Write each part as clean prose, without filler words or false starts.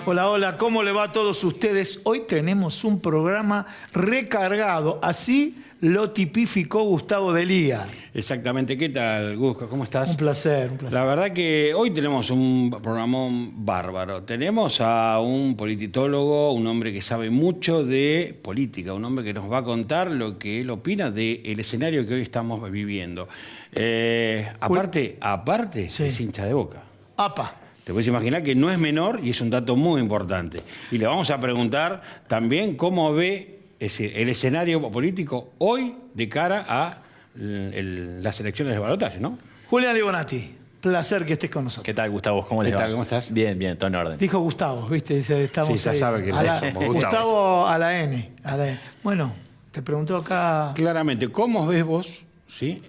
Hola, hola, ¿cómo le va a todos ustedes? Hoy tenemos un programa recargado, así lo tipificó Gustavo Delía. Exactamente, ¿qué tal, Gusco? ¿Cómo estás? Un placer, un placer. La verdad que hoy tenemos un programón bárbaro. Tenemos a un politólogo, un hombre que sabe mucho de política, un hombre que nos va a contar lo que él opina del escenario que hoy estamos viviendo. Aparte, Sí. es hincha de Boca. ¡Apa! Te puedes imaginar que no es menor y es un dato muy importante. Y le vamos a preguntar también cómo ve el escenario político hoy de cara a las elecciones de balotaje, ¿no? Julián Libonati, placer que estés con nosotros. ¿Qué tal, Gustavo? ¿Cómo les va? ¿Qué tal? ¿Cómo estás? Bien, bien, todo en orden. Dijo Gustavo, ¿viste? Dice, estamos Sí, ya ahí. sabe que le decimos Gustavo a la N. Bueno, te preguntó acá... Claramente, ¿cómo ves vos, sí,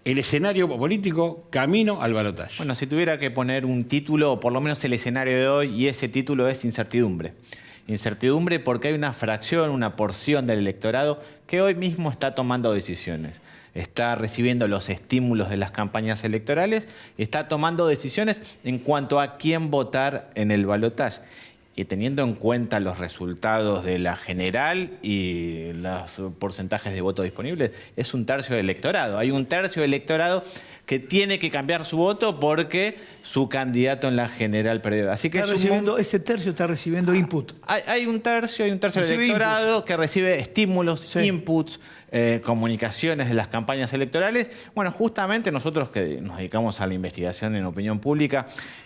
el escenario político camino al balotaje? Bueno, si tuviera que poner un título, por lo menos el escenario de hoy, y ese título es incertidumbre. Incertidumbre porque hay una fracción, una porción del electorado que hoy mismo está tomando decisiones. Está recibiendo los estímulos de las campañas electorales y está tomando decisiones en cuanto a quién votar en el balotaje. Y teniendo en cuenta los resultados de la general y los porcentajes de votos disponibles, es un tercio del electorado. Hay un tercio del electorado que tiene que cambiar su voto porque su candidato en la general perdió. Así que ese tercio está recibiendo input. hay un tercio del electorado que recibe estímulos, Sí. inputs, comunicaciones de las campañas electorales. Bueno, justamente nosotros que nos dedicamos a la investigación en opinión pública,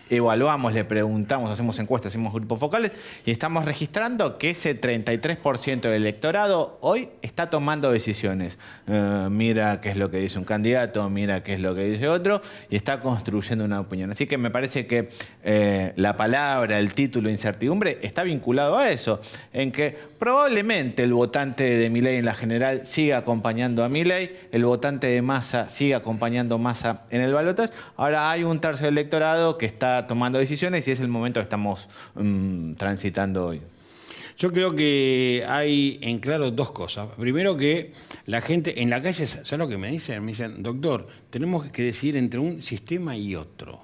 evaluamos, le preguntamos, hacemos encuestas, hacemos grupos focales y estamos registrando que ese 33% del electorado hoy está tomando decisiones. Mira qué es lo que dice un candidato, mira qué es lo que dice otro y está construyendo una opinión. Así que me parece que la palabra, el título incertidumbre está vinculado a eso, en que probablemente el votante de Milei en la general siga acompañando a Milei, el votante de Massa siga acompañando a Massa en el balotaje. Ahora hay un tercio del electorado que está tomando decisiones y es el momento que estamos transitando hoy. Yo creo que hay en claro dos cosas. Primero, que la gente en la calle, ¿sabes lo que me dicen? Me dicen, doctor, tenemos que decidir entre un sistema y otro.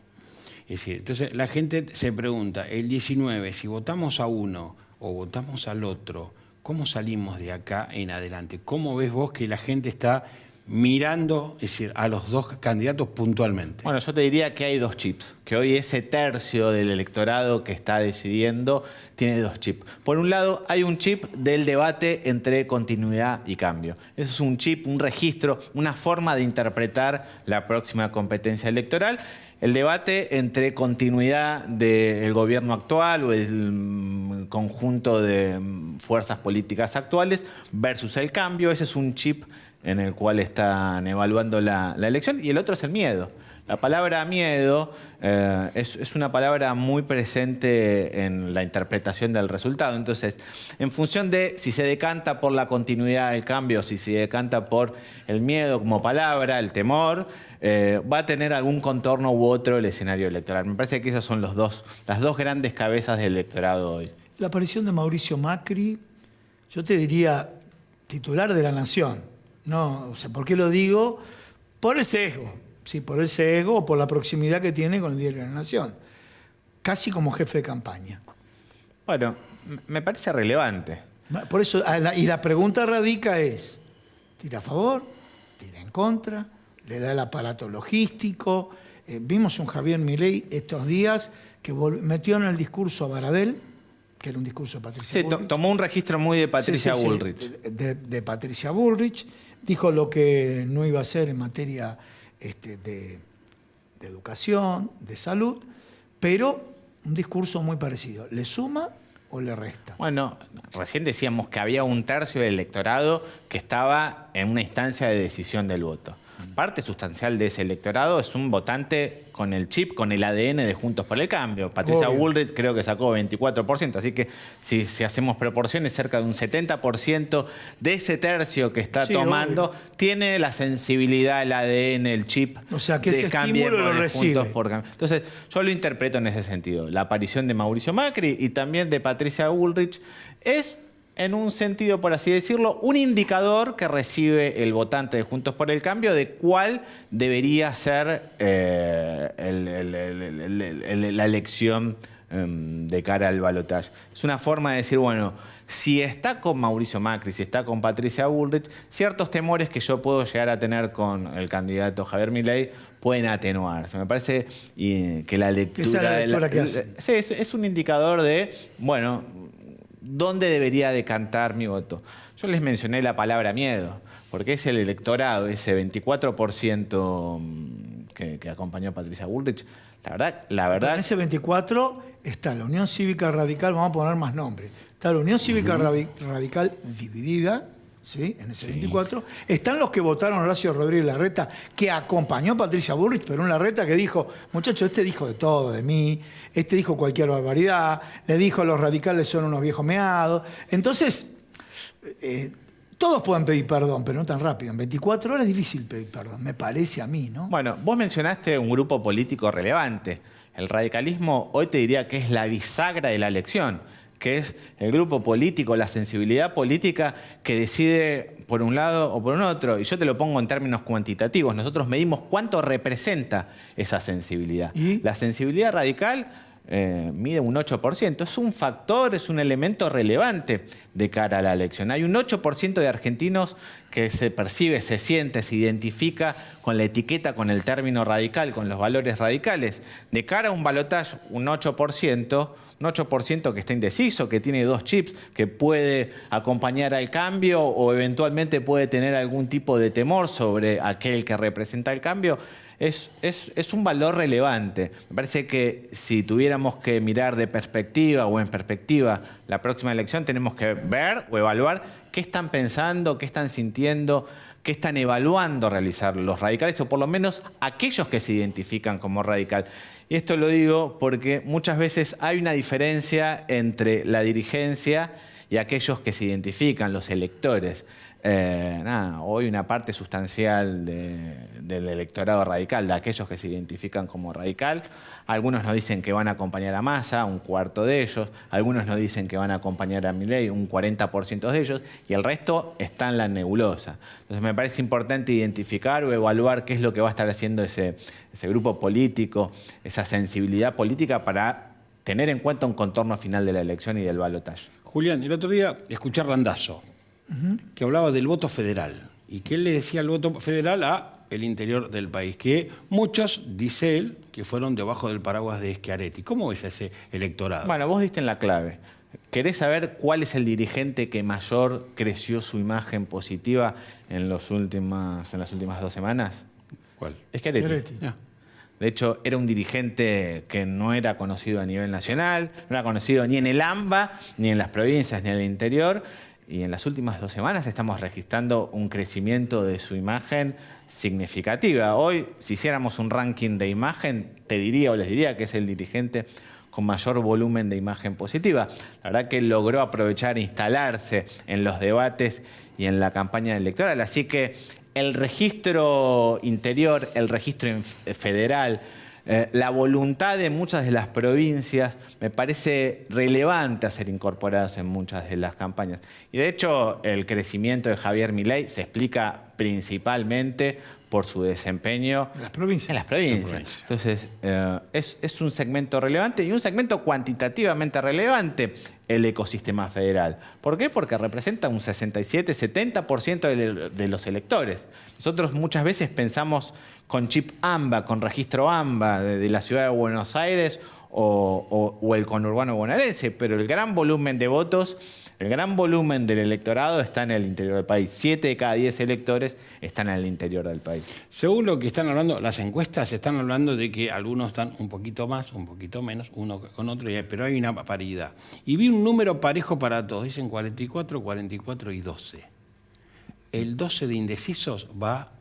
Es decir, entonces la gente se pregunta, el 19, si votamos a uno o votamos al otro, ¿cómo salimos de acá en adelante? ¿Cómo ves vos que la gente está mirando, es decir, a los dos candidatos puntualmente? Bueno, yo te diría que hay dos chips, que hoy ese tercio del electorado que está decidiendo tiene dos chips. Por un lado, hay un chip del debate entre continuidad y cambio. Eso es un chip, un registro, una forma de interpretar la próxima competencia electoral. El debate entre continuidad del gobierno actual o el conjunto de fuerzas políticas actuales versus el cambio, ese es un chip en el cual están evaluando la elección, y el otro es el miedo. La palabra miedo es una palabra muy presente en la interpretación del resultado. Entonces, en función de si se decanta por la continuidad del cambio, si se decanta por el miedo como palabra, el temor, va a tener algún contorno u otro el escenario electoral. Me parece que esas son las dos grandes cabezas del electorado hoy. La aparición de Mauricio Macri, yo te diría titular de la Nación. No, o sea, ¿por qué lo digo? Por el sesgo. Sí, por el sesgo o por la proximidad que tiene con el diario de la Nación. Casi como jefe de campaña. Bueno, me parece relevante. Por eso, y la pregunta radica es, ¿tira a favor? ¿Tira en contra? ¿Le da el aparato logístico? Vimos un Javier Milei estos días que metió en el discurso a Baradel, que era un discurso de Patricia Bullrich. Tomó un registro muy de Patricia Sí. Bullrich. De Patricia Bullrich. Dijo lo que no iba a hacer en materia de educación, de salud, pero un discurso muy parecido. ¿Le suma o le resta? Bueno, recién decíamos que había un tercio del electorado que estaba en una instancia de decisión del voto. Parte sustancial de ese electorado es un votante con el chip, con el ADN de Juntos por el Cambio. Patricia Bullrich creo que sacó 24%, así que si hacemos proporciones, cerca de un 70% de ese tercio que está tomando tiene la sensibilidad, el ADN, el chip. O sea, que ese estímulo lo recibe. Juntos por Cambio. Entonces, yo lo interpreto en ese sentido. La aparición de Mauricio Macri y también de Patricia Bullrich es en un sentido, por así decirlo, un indicador que recibe el votante de Juntos por el Cambio de cuál debería ser la elección de cara al balotaje. Es una forma de decir, bueno, si está con Mauricio Macri, si está con Patricia Bullrich, ciertos temores que yo puedo llegar a tener con el candidato Javier Milei pueden atenuarse. Me parece que la lectura... Esa es la lectura que hace. Sí, es un indicador de, bueno, ¿dónde debería decantar mi voto? Yo les mencioné la palabra miedo, porque es el electorado, ese 24% que acompañó a Patricia Bullrich. La verdad... En ese 24 está la Unión Cívica Radical, vamos a poner más nombres. Está la Unión Cívica Radical dividida, ¿sí? En ese 24. Están los que votaron a Horacio Rodríguez Larreta, que acompañó a Patricia Bullrich, pero un Larreta que dijo, muchachos, este dijo de todo de mí, este dijo cualquier barbaridad, le dijo los radicales son unos viejos meados. Entonces, todos pueden pedir perdón, pero no tan rápido. En 24 horas es difícil pedir perdón, me parece a mí, ¿no? Bueno, vos mencionaste un grupo político relevante. El radicalismo hoy te diría que es la bisagra de la elección, que es el grupo político, la sensibilidad política que decide por un lado o por un otro. Y yo te lo pongo en términos cuantitativos. Nosotros medimos cuánto representa esa sensibilidad. ¿Y? La sensibilidad radical mide un 8%. Es un factor, es un elemento relevante de cara a la elección. Hay un 8% de argentinos que se percibe, se siente, se identifica con la etiqueta, con el término radical, con los valores radicales. De cara a un balotaje, un 8% que está indeciso, que tiene dos chips, que puede acompañar al cambio o eventualmente puede tener algún tipo de temor sobre aquel que representa el cambio. Es un valor relevante. Me parece que si tuviéramos que mirar de perspectiva o en perspectiva la próxima elección, tenemos que ver o evaluar qué están pensando, qué están sintiendo, qué están evaluando realizar los radicales, o por lo menos aquellos que se identifican como radical. Y esto lo digo porque muchas veces hay una diferencia entre la dirigencia y aquellos que se identifican, los electores. Hoy una parte sustancial del electorado radical, de aquellos que se identifican como radical, algunos nos dicen que van a acompañar a Massa, un cuarto de ellos, algunos nos dicen que van a acompañar a Milei, un 40% de ellos, y el resto está en la nebulosa. Entonces me parece importante identificar o evaluar qué es lo que va a estar haciendo ese grupo político, esa sensibilidad política para tener en cuenta un contorno final de la elección y del balotaje. Julián, el otro día escuché a Randazzo, que hablaba del voto federal y que él le decía el voto federal a el interior del país, que muchos, dice él, que fueron debajo del paraguas de Schiaretti. ¿Cómo ves ese electorado? Bueno, vos diste en la clave. ¿Querés saber cuál es el dirigente que mayor creció su imagen positiva en las últimas 2 semanas? ¿Cuál? Schiaretti. Ya. De hecho, era un dirigente que no era conocido a nivel nacional, no era conocido ni en el AMBA, ni en las provincias, ni en el interior. Y en las últimas 2 semanas estamos registrando un crecimiento de su imagen significativa. Hoy, si hiciéramos un ranking de imagen, te diría o les diría que es el dirigente con mayor volumen de imagen positiva. La verdad que logró aprovechar e instalarse en los debates y en la campaña electoral. Así que el registro interior, el registro federal, la voluntad de muchas de las provincias me parece relevante a ser incorporadas en muchas de las campañas. Y de hecho, el crecimiento de Javier Milei se explica principalmente por su desempeño En las provincias. en las provincias. Entonces, es un segmento relevante y un segmento cuantitativamente relevante el ecosistema federal. ¿Por qué? Porque representa un 67-70% de los electores. Nosotros muchas veces pensamos con chip AMBA, con registro AMBA de la ciudad de Buenos Aires o el conurbano bonaerense, pero el gran volumen de votos, el gran volumen del electorado está en el interior del país. 7 de cada 10 electores están en el interior del país. Según lo que están hablando, las encuestas están hablando de que algunos están un poquito más, un poquito menos, uno con otro, pero hay una paridad. Y vi un número parejo para todos, dicen 44, 44 y 12. El 12 de indecisos va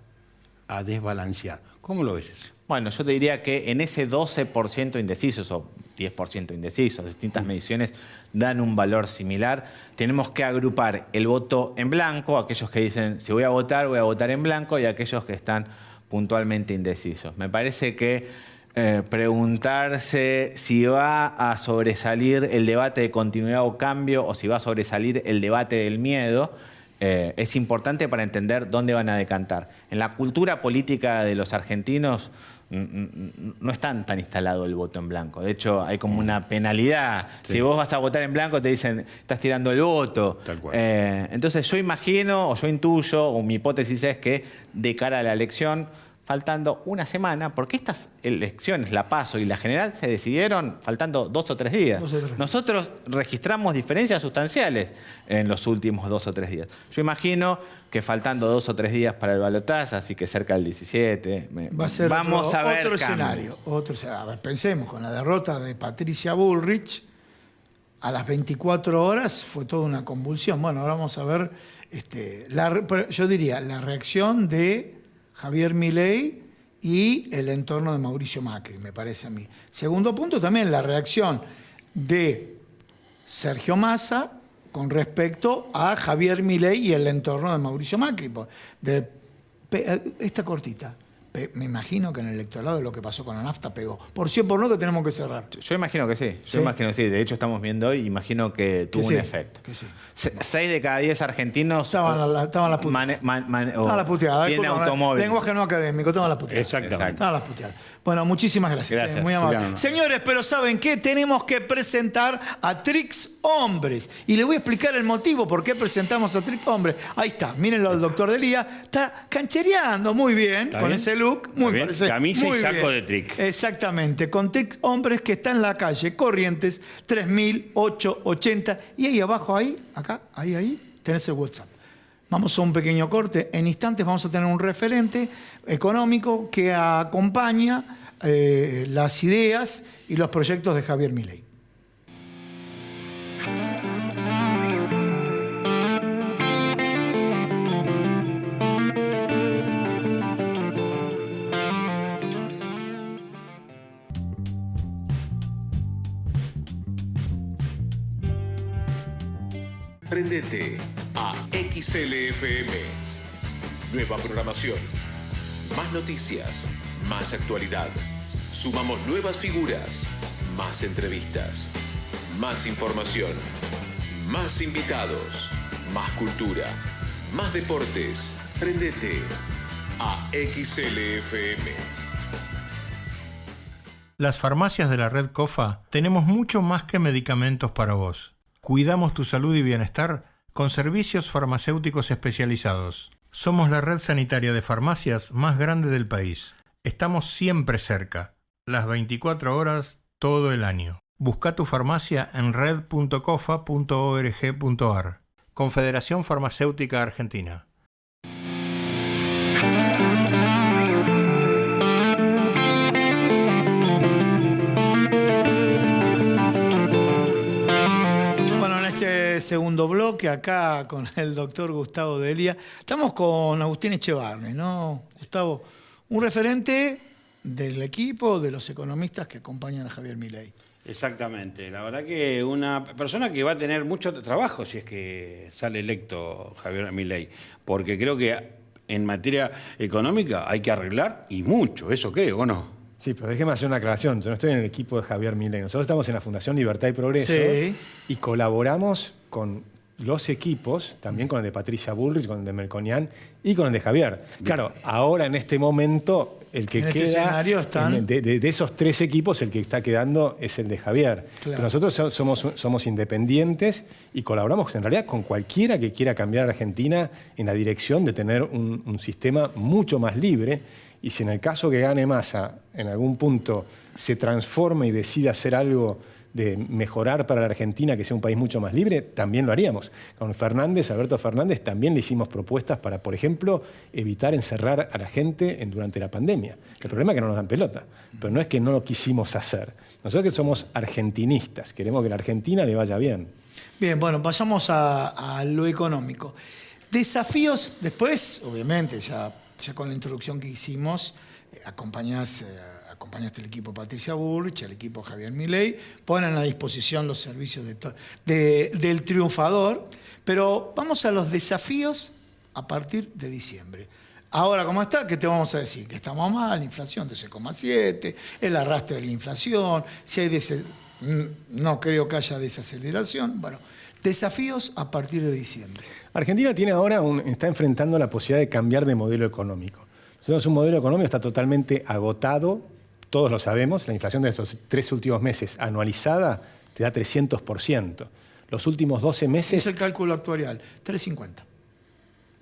a desbalancear. ¿Cómo lo ves eso? Bueno, yo te diría que en ese 12% indecisos o 10% indecisos, distintas mediciones dan un valor similar. Tenemos que agrupar el voto en blanco, aquellos que dicen si voy a votar en blanco, y aquellos que están puntualmente indecisos. Me parece que preguntarse si va a sobresalir el debate de continuidad o cambio o si va a sobresalir el debate del miedo. Es importante para entender dónde van a decantar. En la cultura política de los argentinos no está tan instalado el voto en blanco. De hecho, hay como una penalidad. Sí. Si vos vas a votar en blanco, te dicen, estás tirando el voto. Tal cual. Entonces yo imagino, o yo intuyo, o mi hipótesis es que de cara a la elección, faltando una semana, porque estas elecciones, la PASO y la general, se decidieron faltando 2 o 3 días. Nosotros registramos diferencias sustanciales en los últimos 2 o 3 días. Yo imagino que faltando 2 o 3 días para el balotaje, así que cerca del 17, va a ser vamos a ver otro escenario. A ver, pensemos, con la derrota de Patricia Bullrich, a las 24 horas fue toda una convulsión. Bueno, ahora vamos a ver, yo diría, la reacción de Javier Milei y el entorno de Mauricio Macri, me parece a mí. Segundo punto, también la reacción de Sergio Massa con respecto a Javier Milei y el entorno de Mauricio Macri. Esta cortita. Me imagino que en el electorado lo que pasó con la nafta pegó. Por sí o por no que tenemos que cerrar. Yo imagino que sí. ¿Sí? Yo imagino que sí. De hecho, estamos viendo hoy, imagino que tuvo un efecto. Que sí. 6 de cada 10 argentinos estaban las puteadas. Tienen automóvil. Lenguaje no académico, estaban las puteadas. Exactamente. Estaban las puteadas. Bueno, muchísimas gracias. Muy amable. Julián. Señores, pero ¿saben qué? Tenemos que presentar a Trix Hombres. Y les voy a explicar el motivo por qué presentamos a Trix Hombres. Ahí está, mírenlo al doctor Delía. Está canchereando muy bien con ese look. Muy parecido. Camisa y saco de Trix. Exactamente, con Trix Hombres, que está en la calle Corrientes 3880. Y ahí abajo, ahí, tenés el WhatsApp. Vamos a un pequeño corte. En instantes vamos a tener un referente económico que acompaña las ideas y los proyectos de Javier Milei. Prendete a XLFM. Nueva programación. Más noticias. Más actualidad. Sumamos nuevas figuras. Más entrevistas. Más información. Más invitados. Más cultura. Más deportes. Prendete a XLFM. Las farmacias de la red COFA tenemos mucho más que medicamentos para vos. Cuidamos tu salud y bienestar con servicios farmacéuticos especializados. Somos la red sanitaria de farmacias más grande del país. Estamos siempre cerca, las 24 horas, todo el año. Busca tu farmacia en red.cofa.org.ar. Confederación Farmacéutica Argentina. Segundo bloque, acá con el doctor Gustavo Delía. Estamos con Agustín Echevarne, ¿no, Gustavo? Un referente del equipo, de los economistas que acompañan a Javier Milei. Exactamente. La verdad que una persona que va a tener mucho trabajo si es que sale electo Javier Milei, porque creo que en materia económica hay que arreglar y mucho, eso creo, ¿o no? Sí, pero déjeme hacer una aclaración. Yo no estoy en el equipo de Javier Milei. Nosotros estamos en la Fundación Libertad y Progreso y colaboramos con los equipos, también con el de Patricia Bullrich, con el de Melconian y con el de Javier. Claro, ahora en este momento el que en queda este escenario están... de esos 3 equipos, el que está quedando es el de Javier. Claro. Pero nosotros somos independientes y colaboramos en realidad con cualquiera que quiera cambiar a Argentina en la dirección de tener un sistema mucho más libre. Y si en el caso que gane Massa, en algún punto se transforma y decide hacer algo de mejorar para la Argentina, que sea un país mucho más libre, también lo haríamos. Con Alberto Fernández, también le hicimos propuestas para, por ejemplo, evitar encerrar a la gente durante la pandemia. El problema es que no nos dan pelota, pero no es que no lo quisimos hacer. Nosotros que somos argentinistas, queremos que a la Argentina le vaya bien. Bien, bueno, pasamos a lo económico. Desafíos, después, obviamente, ya con la introducción que hicimos, acompañaste el equipo Patricia Bullrich, el equipo Javier Milei, ponen a disposición los servicios del triunfador, pero vamos a los desafíos a partir de diciembre. Ahora, ¿cómo está? ¿Qué te vamos a decir? Que estamos mal, la inflación de 12,7, el arrastre de la inflación, si hay no creo que haya desaceleración. Bueno, desafíos a partir de diciembre. Argentina tiene ahora está enfrentando la posibilidad de cambiar de modelo económico. Nosotros un modelo económico está totalmente agotado, todos lo sabemos, la inflación de estos 3 últimos meses anualizada te da 300%. Los últimos 12 meses... Es el cálculo actuarial, 350.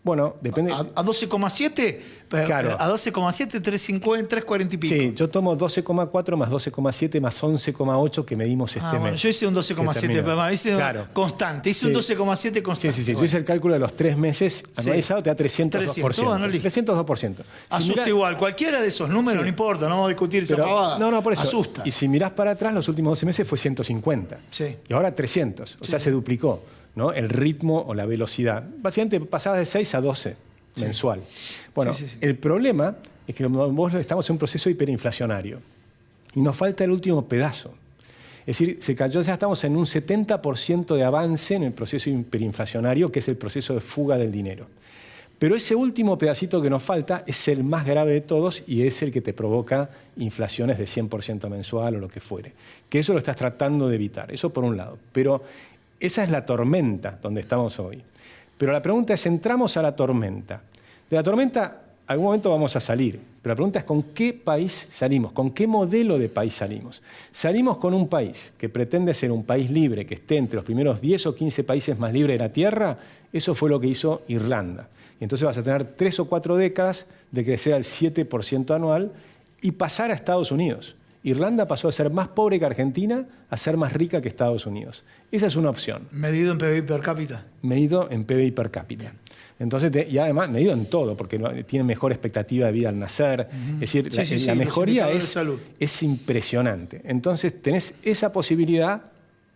Bueno, depende... A 12,7, Claro. a 12,7, 350, 340 y pico. Sí, yo tomo 12,4 más 12,7 más 11,8 que medimos este mes. Bueno, yo hice un 12,7, pero hice Claro. constante. Hice Sí. un 12,7 constante. Sí. Yo Bueno. hice el cálculo de los 3 meses anualizado, te da 302%. 300, bueno, listo. 302%. Asusta igual, cualquiera de esos números, Sí. no importa, no vamos a discutir esa Pero- pavada. No, por eso. Asusta. Y si mirás para atrás, los últimos 12 meses fue 150. Sí. Y ahora 300. O sea, se duplicó, ¿no? El ritmo o la velocidad. Básicamente pasabas de 6 a 12 mensual. Bueno, Sí. el problema es que vos estamos en un proceso hiperinflacionario y nos falta el último pedazo. Es decir, ya estamos en un 70% de avance en el proceso hiperinflacionario, que es el proceso de fuga del dinero. Pero ese último pedacito que nos falta es el más grave de todos y es el que te provoca inflaciones de 100% mensual o lo que fuere. Que eso lo estás tratando de evitar, eso por un lado. Pero esa es la tormenta donde estamos hoy. Pero la pregunta es, entramos a la tormenta. De la tormenta, algún momento vamos a salir. Pero la pregunta es, ¿con qué país salimos? ¿Con qué modelo de país salimos? Salimos con un país que pretende ser un país libre, que esté entre los primeros 10 o 15 países más libres de la Tierra. Eso fue lo que hizo Irlanda. Y entonces vas a tener 3 o 4 décadas de crecer al 7% anual y pasar a Estados Unidos. Irlanda pasó de ser más pobre que Argentina a ser más rica que Estados Unidos. Esa es una opción. Medido en PBI per cápita. Medido en PBI per cápita. Entonces, y además medido en todo, porque tiene mejor expectativa de vida al nacer. Es decir, Sí, la los mejoría indicadores de salud. es impresionante. Entonces, tenés esa posibilidad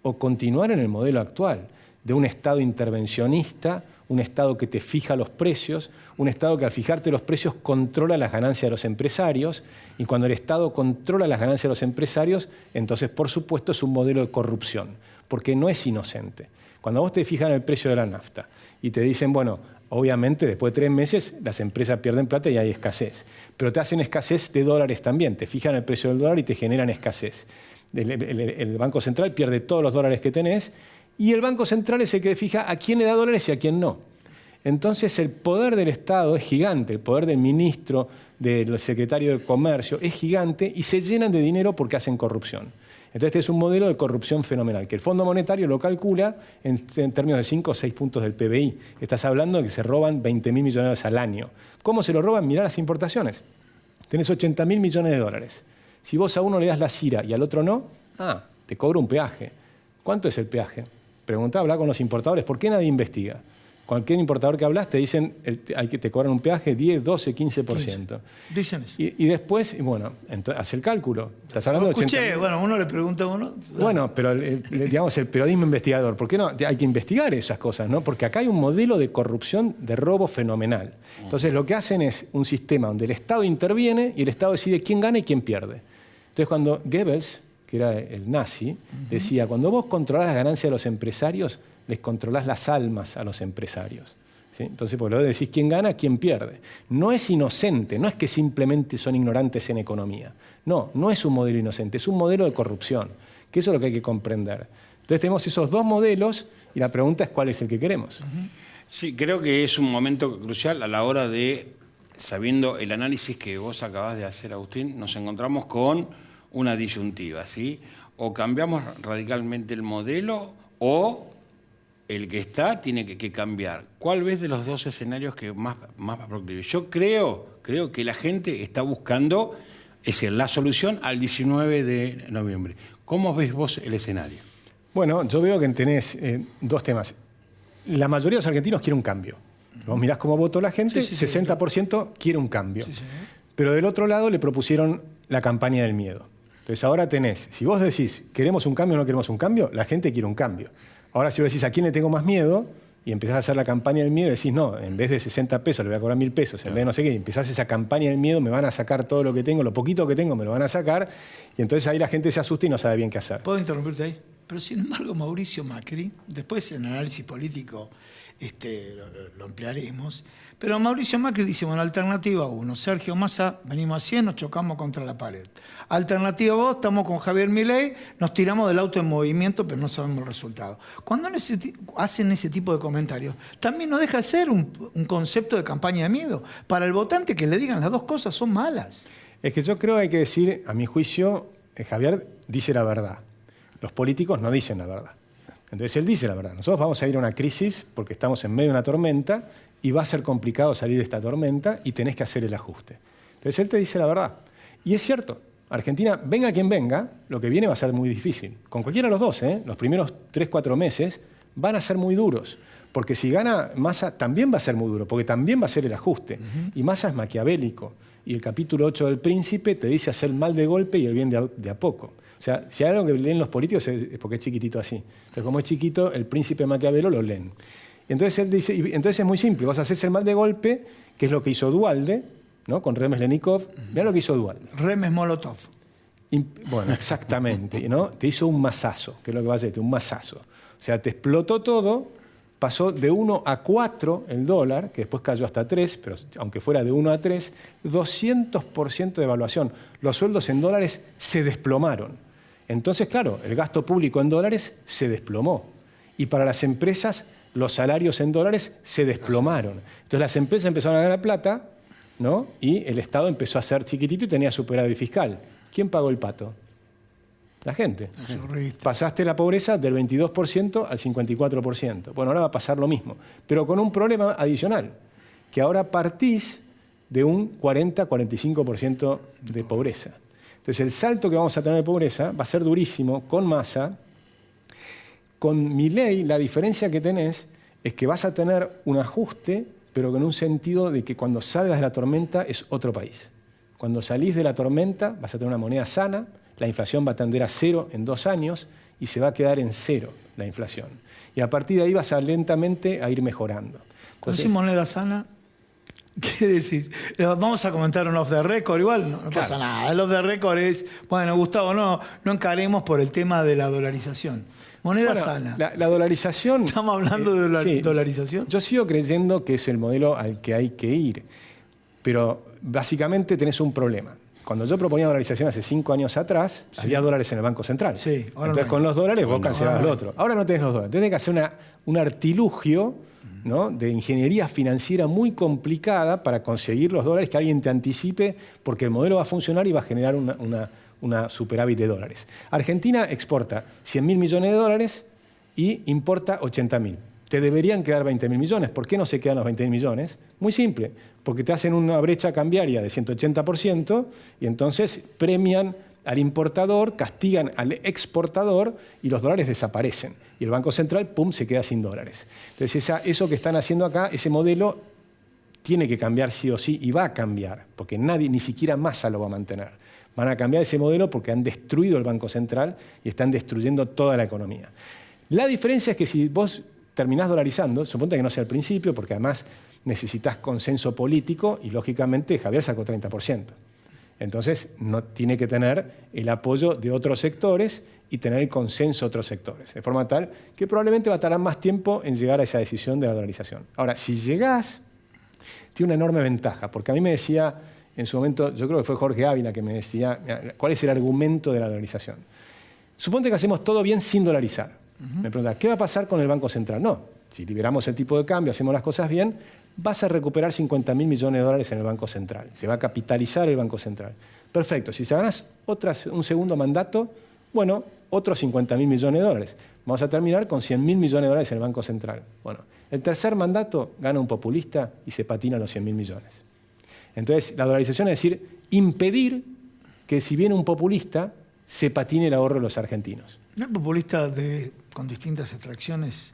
o continuar en el modelo actual de un Estado intervencionista, un Estado que te fija los precios, un Estado que al fijarte los precios controla las ganancias de los empresarios, y cuando el Estado controla las ganancias de los empresarios, entonces, por supuesto, es un modelo de corrupción, porque no es inocente. Cuando vos te fijas en el precio de la nafta y te dicen, bueno, obviamente después de 3 meses las empresas pierden plata y hay escasez, pero te hacen escasez de dólares también, te fijan el precio del dólar y te generan escasez. El Banco Central pierde todos los dólares que tenés, y el Banco Central es el que fija a quién le da dólares y a quién no. Entonces el poder del Estado es gigante, el poder del ministro, del secretario de Comercio es gigante y se llenan de dinero porque hacen corrupción. Entonces este es un modelo de corrupción fenomenal, que el Fondo Monetario lo calcula en términos de 5 o 6 puntos del PBI. Estás hablando de que se roban 20.000 millones de dólares al año. ¿Cómo se lo roban? Mirá las importaciones. Tenés 80.000 millones de dólares. Si vos a uno le das la CIRA y al otro no, te cobra un peaje. ¿Cuánto es el peaje? Preguntá, hablá con los importadores. ¿Por qué nadie investiga? Cualquier importador que hablas te dicen que te cobran un peaje 10, 12, 15%. Dicen eso. Y después, bueno, haz el cálculo. Estás hablando de 80.000. Escuché, bueno, uno le pregunta a uno. Bueno, pero digamos el periodismo investigador, ¿por qué no? Hay que investigar esas cosas, ¿no? Porque acá hay un modelo de corrupción, de robo fenomenal. Entonces lo que hacen es un sistema donde el Estado interviene y el Estado decide quién gana y quién pierde. Entonces cuando Goebbels, que era el nazi, decía, cuando vos controlás las ganancias de los empresarios, les controlás las almas a los empresarios. ¿Sí? Entonces, por lo tanto, decís quién gana, quién pierde. No es inocente, no es que simplemente son ignorantes en economía. No, no es un modelo inocente, es un modelo de corrupción, que eso es lo que hay que comprender. Entonces tenemos esos dos modelos y la pregunta es cuál es el que queremos. Sí, creo que es un momento crucial a la hora de, sabiendo el análisis que vos acabás de hacer, Agustín, nos encontramos con una disyuntiva, ¿sí? O cambiamos radicalmente el modelo o el que está tiene que cambiar. ¿Cuál ves de los dos escenarios que más proclive? Yo creo que la gente está buscando la solución al 19 de noviembre. ¿Cómo ves vos el escenario? Bueno, yo veo que tenés dos temas. La mayoría de los argentinos quiere un cambio. Vos mirás cómo votó la gente, 60% quiere un cambio. Pero del otro lado le propusieron la campaña del miedo. Entonces ahora tenés, si vos decís, ¿queremos un cambio o no queremos un cambio? La gente quiere un cambio. Ahora si vos decís, ¿a quién le tengo más miedo? Y empezás a hacer la campaña del miedo y decís, no, en vez de 60 pesos le voy a cobrar 1.000 pesos, en vez de no sé qué, y empezás esa campaña del miedo, me van a sacar todo lo que tengo, lo poquito que tengo me lo van a sacar, y entonces ahí la gente se asusta y no sabe bien qué hacer. ¿Puedo interrumpirte ahí? Pero sin embargo, Mauricio Macri, después en análisis político lo emplearemos, pero Mauricio Macri dice, bueno, alternativa 1, Sergio Massa, venimos a 100, nos chocamos contra la pared. Alternativa 2, estamos con Javier Milei, nos tiramos del auto en movimiento, pero no sabemos el resultado. Cuando hacen ese tipo de comentarios, también no deja de ser un concepto de campaña de miedo. Para el votante que le digan las dos cosas son malas. Es que yo creo que hay que decir, a mi juicio, Javier dice la verdad. Los políticos no dicen la verdad. Entonces él dice la verdad. Nosotros vamos a ir a una crisis porque estamos en medio de una tormenta y va a ser complicado salir de esta tormenta y tenés que hacer el ajuste. Entonces él te dice la verdad. Y es cierto, Argentina, venga quien venga, lo que viene va a ser muy difícil. Con cualquiera de los dos, los primeros 3-4 meses van a ser muy duros. Porque si gana Massa también va a ser muy duro, porque también va a ser el ajuste. Y Massa es maquiavélico. Y el capítulo 8 del Príncipe te dice hacer mal de golpe y el bien de a poco. O sea, si hay algo que leen los políticos es porque es chiquitito así. Entonces, como es chiquito, el Príncipe Maquiavelo lo leen. Entonces él dice, entonces es muy simple, vos haces el mal de golpe, que es lo que hizo Duhalde, ¿no? Con Remes-Lenikov. Mirá lo que hizo Duhalde. Remes-Molotov. Bueno, exactamente, ¿no? Te hizo un masazo, que es lo que va a hacer, un masazo. O sea, te explotó todo, pasó de 1 a 4 el dólar, que después cayó hasta 3, pero aunque fuera de 1 a 3, 200% de evaluación. Los sueldos en dólares se desplomaron. Entonces, claro, el gasto público en dólares se desplomó. Y para las empresas, los salarios en dólares se desplomaron. Entonces las empresas empezaron a ganar plata, ¿no? Y el Estado empezó a ser chiquitito y tenía superávit fiscal. ¿Quién pagó el pato? La gente. Pasaste la pobreza del 22% al 54%. Bueno, ahora va a pasar lo mismo, pero con un problema adicional, que ahora partís de un 40-45% de pobreza. Entonces el salto que vamos a tener de pobreza va a ser durísimo con Massa. Con Milei la diferencia que tenés es que vas a tener un ajuste, pero con un sentido de que cuando salgas de la tormenta es otro país. Cuando salís de la tormenta vas a tener una moneda sana, la inflación va a tender a 0 en 2 años y se va a quedar en 0 la inflación. Y a partir de ahí vas a lentamente a ir mejorando. Cuando decís moneda sana, ¿qué decís? Vamos a comentar un off the record, igual no pasa nada. El off the record es, bueno, Gustavo, no encaremos por el tema de la dolarización. Moneda sana. La dolarización... Estamos hablando de dolarización. Yo sigo creyendo que es el modelo al que hay que ir, pero básicamente tenés un problema. Cuando yo proponía dolarización hace 5 años atrás, había dólares en el Banco Central. Sí, entonces con los dólares vos cancelabas lo otro. Ahora no tenés los dólares. Entonces tenés que hacer un artilugio, ¿no?, de ingeniería financiera muy complicada para conseguir los dólares, que alguien te anticipe, porque el modelo va a funcionar y va a generar una superávit de dólares. Argentina exporta 100.000 millones de dólares y importa 80.000. Te deberían quedar 20.000 millones. ¿Por qué no se quedan los 20.000 millones? Muy simple, porque te hacen una brecha cambiaria de 180% y entonces premian al importador, castigan al exportador y los dólares desaparecen. Y el Banco Central, pum, se queda sin dólares. Entonces eso que están haciendo acá, ese modelo tiene que cambiar sí o sí y va a cambiar, porque nadie, ni siquiera Massa lo va a mantener. Van a cambiar ese modelo porque han destruido el Banco Central y están destruyendo toda la economía. La diferencia es que si vos terminás dolarizando, suponte que no sea al principio, porque además necesitas consenso político y lógicamente Javier sacó 30%. Entonces no tiene que tener el apoyo de otros sectores y tener el consenso de otros sectores, de forma tal que probablemente va a tardar más tiempo en llegar a esa decisión de la dolarización. Ahora, si llegás, tiene una enorme ventaja, porque a mí me decía en su momento, yo creo que fue Jorge Ávila que me decía, ¿cuál es el argumento de la dolarización? Suponte que hacemos todo bien sin dolarizar. Me pregunta, ¿qué va a pasar con el Banco Central? No, si liberamos el tipo de cambio, hacemos las cosas bien, vas a recuperar 50.000 millones de dólares en el Banco Central. Se va a capitalizar el Banco Central. Perfecto, si se ganas un segundo mandato, bueno, otros 50.000 millones de dólares. Vamos a terminar con 100.000 millones de dólares en el Banco Central. Bueno, el tercer mandato gana un populista y se patina los 100.000 millones. Entonces, la dolarización es decir, impedir que si viene un populista, se patine el ahorro de los argentinos. ¿No hay populistas con distintas extracciones,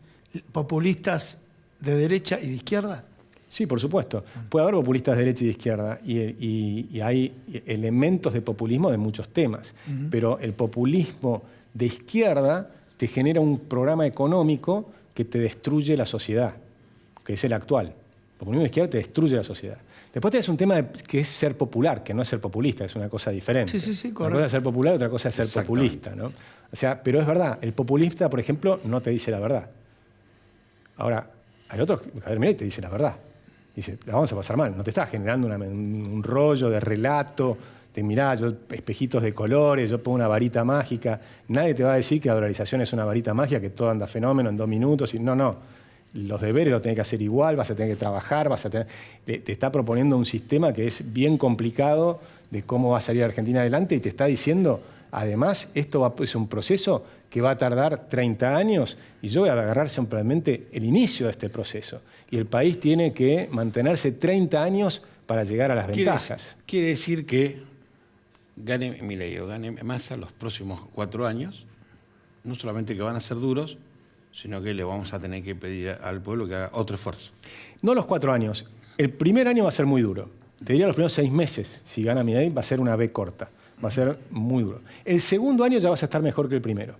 populistas de derecha y de izquierda? Sí, por supuesto. Puede haber populistas de derecha y de izquierda y hay elementos de populismo de muchos temas, pero el populismo de izquierda te genera un programa económico que te destruye la sociedad, que es el actual. populismo de izquierda te destruye la sociedad. Después tenés un tema que es ser popular, que no es ser populista, que es una cosa diferente. Sí, una correcto. cosa es ser popular, otra cosa es ser populista, ¿no? O sea, pero es verdad, el populista, por ejemplo, no te dice la verdad. Ahora, hay otros, Javier Milei te dice la verdad. Dice, la vamos a pasar mal. No te está generando un rollo de relato, de mirá, yo espejitos de colores, yo pongo una varita mágica. Nadie te va a decir que la dolarización es una varita mágica, que todo anda fenómeno en 2 minutos. No. Los deberes los tenés que hacer igual, vas a tener que trabajar, te está proponiendo un sistema que es bien complicado de cómo va a salir Argentina adelante y te está diciendo, además, esto es un proceso que va a tardar 30 años y yo voy a agarrar simplemente el inicio de este proceso. Y el país tiene que mantenerse 30 años para llegar a las ventajas. Quiere decir que gane Milei o gane Massa los próximos 4 años, no solamente que van a ser duros, sino que le vamos a tener que pedir al pueblo que haga otro esfuerzo. No los 4 años. El primer año va a ser muy duro. Te diría los primeros 6 meses. Si gana Milei va a ser una B corta. Va a ser muy duro. El segundo año ya vas a estar mejor que el primero.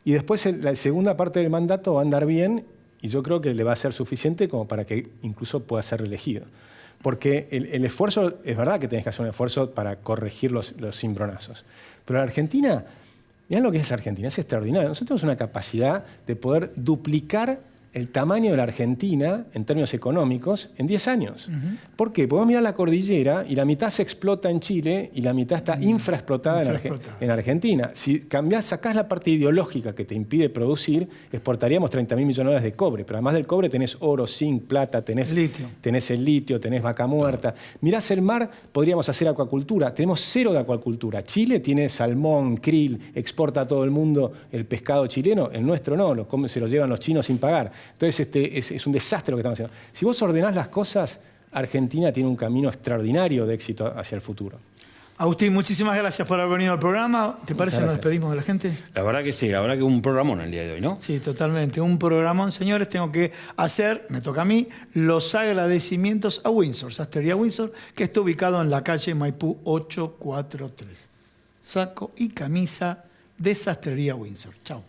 Y después la segunda parte del mandato va a andar bien y yo creo que le va a ser suficiente como para que incluso pueda ser reelegido. Porque el esfuerzo, es verdad que tenés que hacer un esfuerzo para corregir los cimbronazos. Pero la Argentina, mirá lo que es Argentina, es extraordinario. Nosotros tenemos una capacidad de poder duplicar el tamaño de la Argentina en términos económicos en 10 años. ¿Por qué? Podemos mirar la cordillera y la mitad se explota en Chile y la mitad está infraexplotada en Argentina. Si sacás la parte ideológica que te impide producir, exportaríamos 30.000 millones de cobre, pero además del cobre tenés oro, zinc, plata, tenés el litio, tenés vaca muerta. Mirás el mar, podríamos hacer acuacultura. Tenemos 0 de acuacultura. Chile tiene salmón, krill, exporta a todo el mundo el pescado chileno, el nuestro no, se lo llevan los chinos sin pagar. Entonces es un desastre lo que estamos haciendo. Si vos ordenás las cosas, Argentina tiene un camino extraordinario de éxito hacia el futuro. Agustín, muchísimas gracias por haber venido al programa. ¿Te parece nos despedimos de la gente? La verdad que sí, la verdad que un programón el día de hoy, ¿no? Sí, totalmente. Un programón, señores. Tengo que hacer, me toca a mí, los agradecimientos a Windsor, Sastrería Windsor, que está ubicado en la calle Maipú 843. Saco y camisa de Sastrería Windsor. Chao.